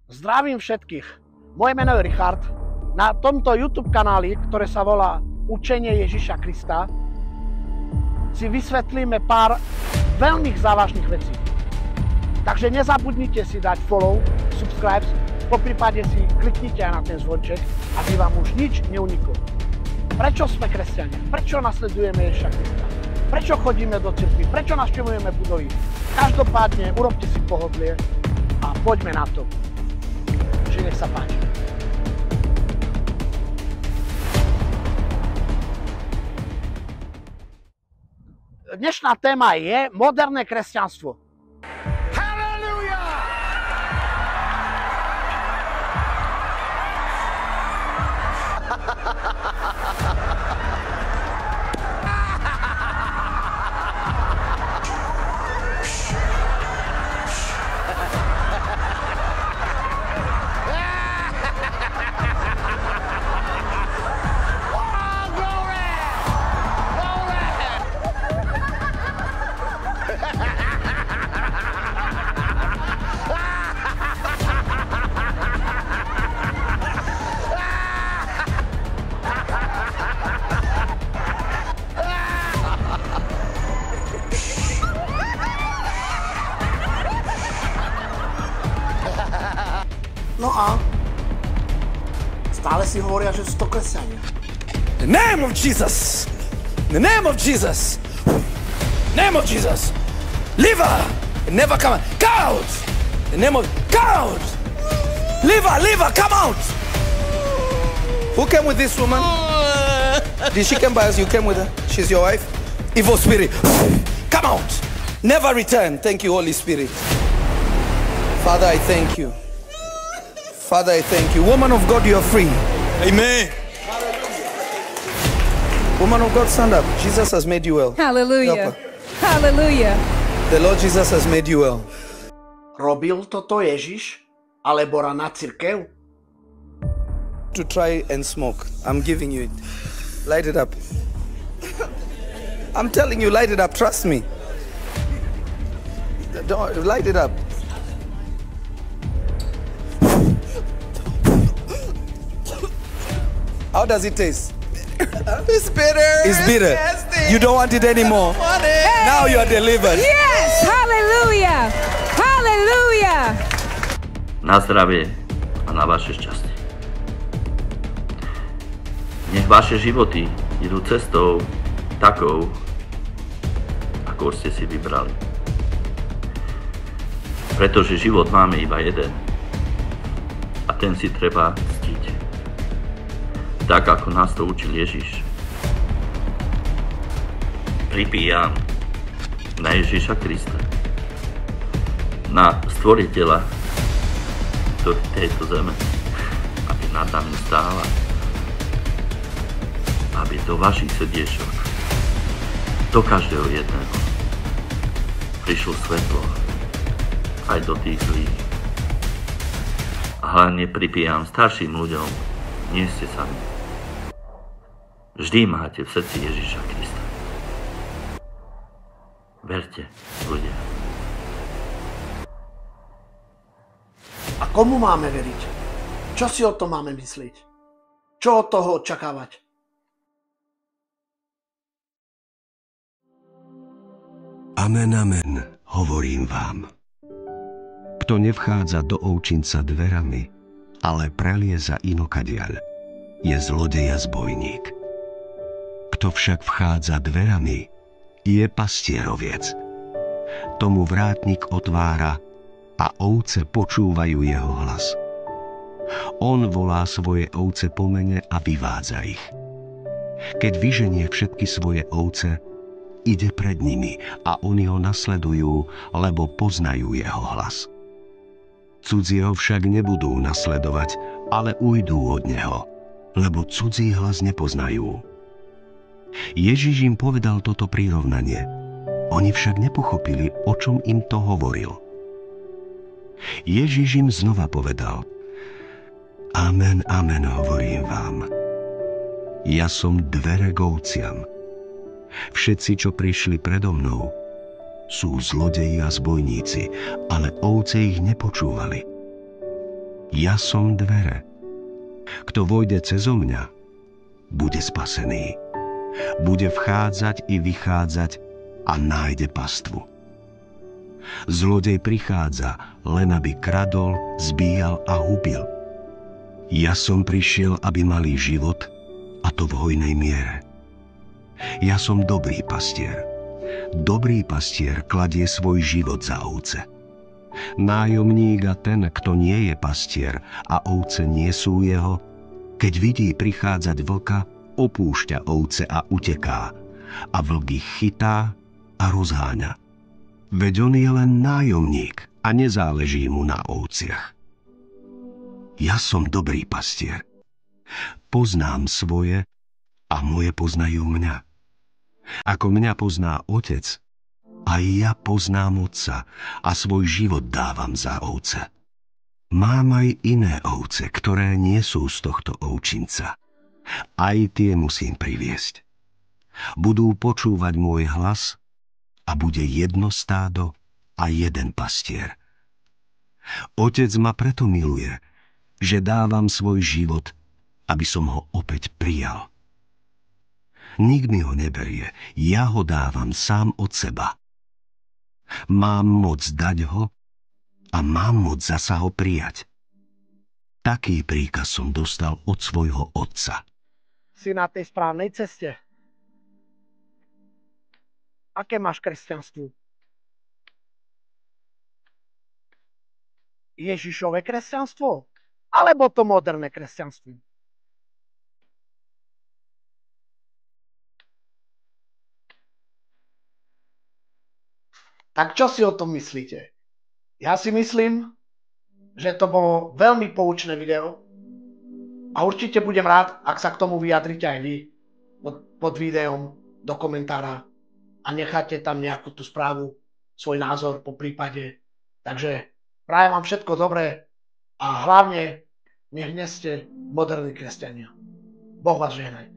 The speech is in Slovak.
Zdravím všetkých. Moje meno je Richard. Na tomto YouTube kanáli, ktoré sa volá Učenie Ježiša Krista, si vysvetlíme pár veľmi závažných vecí. Takže nezabudnite si dať follow, subscribe, poprípade si kliknite aj na ten zvonček, aby vám už nič neuniklo. Prečo sme kresťania? Prečo nasledujeme Ježiša Krista? Prečo chodíme do cirkvi? Prečo navštevujeme budovy? Každopádne urobte si pohodlie a poďme na to. Čiže nech sa páči. Dnešná téma je moderné kresťanstvo. No a stále si hovoria, že sú to kresťania. The name of Jesus! The name of Jesus! Name of Jesus! Liver! Never come out! Come out! The name of... Come out! Liver! Come out! Who came with this woman? Did she come by us? You came with her? She's your wife? Evil spirit! Come out! Never return! Thank you, Holy Spirit. Father, I thank you. Father, I thank you. Woman of God, you are free. Amen. Woman of God, stand up. Jesus has made you well. Hallelujah. Hallelujah. The Lord Jesus has made you well. Robil toto Ježiš? Alebo na cirkev? To try and smoke. I'm giving you it. Light it up. I'm telling you, light it up. Trust me. Don't, light it up. How does it taste? It's bitter. It's bitter. Nasty. You don't want it anymore. Hey. Now you are delivered. Yes! Hallelujah! Hallelujah! Na zdravie a na vaše šťastie. Nech vaše životy idú cestou takou, ako ste si vybrali. Pretože život máme iba jeden a ten si treba ctiť. Tak, ako nás to učil Ježiš. Pripíjam na Ježiša Krista, na stvoriteľa tejto zeme, aby nad nami stála, aby do vašich srdiečok, do každého jedného, prišlo svetlo aj do tých zlých. A hlavne pripíjam starším ľuďom, nie ste sami. Vždy máte v srdci Ježiša Krista. Verte, ľudia. A komu máme veriť? Čo si o tom máme myslieť? Čo od toho očakávať? Amen, amen, hovorím vám. Kto nevchádza do ovčinca dverami, ale prelieza inokadiaľ, je zlodej a zbojník. Kto však vchádza dverami, je pastieroviec. Tomu vrátnik otvára a ovce počúvajú jeho hlas. On volá svoje ovce po mene a vyvádza ich. Keď vyženie všetky svoje ovce, ide pred nimi a oni ho nasledujú, lebo poznajú jeho hlas. Cudzieho však nebudú nasledovať, ale ujdú od neho, lebo cudzí hlas nepoznajú. Ježiš im povedal toto prirovnanie. Oni však nepochopili, o čom im to hovoril. Ježiš im znova povedal: Amen, amen, hovorím vám. Ja som dvere k ovciam. Všetci, čo prišli predo mnou, sú zlodeji a zbojníci, ale ovce ich nepočúvali. Ja som dvere. Kto vojde cezo mňa, bude spasený. Bude vchádzať i vychádzať a nájde pastvu. Zlodej prichádza, len aby kradol, zbíjal a hubil. Ja som prišiel, aby mali život, a to v hojnej miere. Ja som dobrý pastier. Dobrý pastier kladie svoj život za ovce. Nájomník a ten, kto nie je pastier a ovce nie sú jeho, keď vidí prichádzať vlka, opúšťa ovce a uteká, a vlk ich chytá a rozháňa. Veď on je len nájomník a nezáleží mu na ovciach. Ja som dobrý pastier. Poznám svoje a moje poznajú mňa. Ako mňa pozná Otec, aj ja poznám Otca a svoj život dávam za ovce. Mám aj iné ovce, ktoré nie sú z tohto ovčinca. Aj tie musím priviesť. Budú počúvať môj hlas a bude jedno stádo a jeden pastier. Otec ma preto miluje, že dávam svoj život, aby som ho opäť prijal. Nik mi ho neberie, ja ho dávam sám od seba. Mám moc dať ho a mám moc zasa ho prijať. Taký príkaz som dostal od svojho Otca. Si na tej správnej ceste. Aké máš kresťanstvo? Ježišové kresťanstvo? Alebo to moderné kresťanstvo? Tak čo si o tom myslíte? Ja si myslím, že to bolo veľmi poučné video a určite budem rád, ak sa k tomu vyjadrite aj vy pod videom do komentára a necháte tam nejakú tú správu, svoj názor po prípade. Takže prajem vám všetko dobré a hlavne nech nie ste moderní kresťania. Boh vás žehnaj.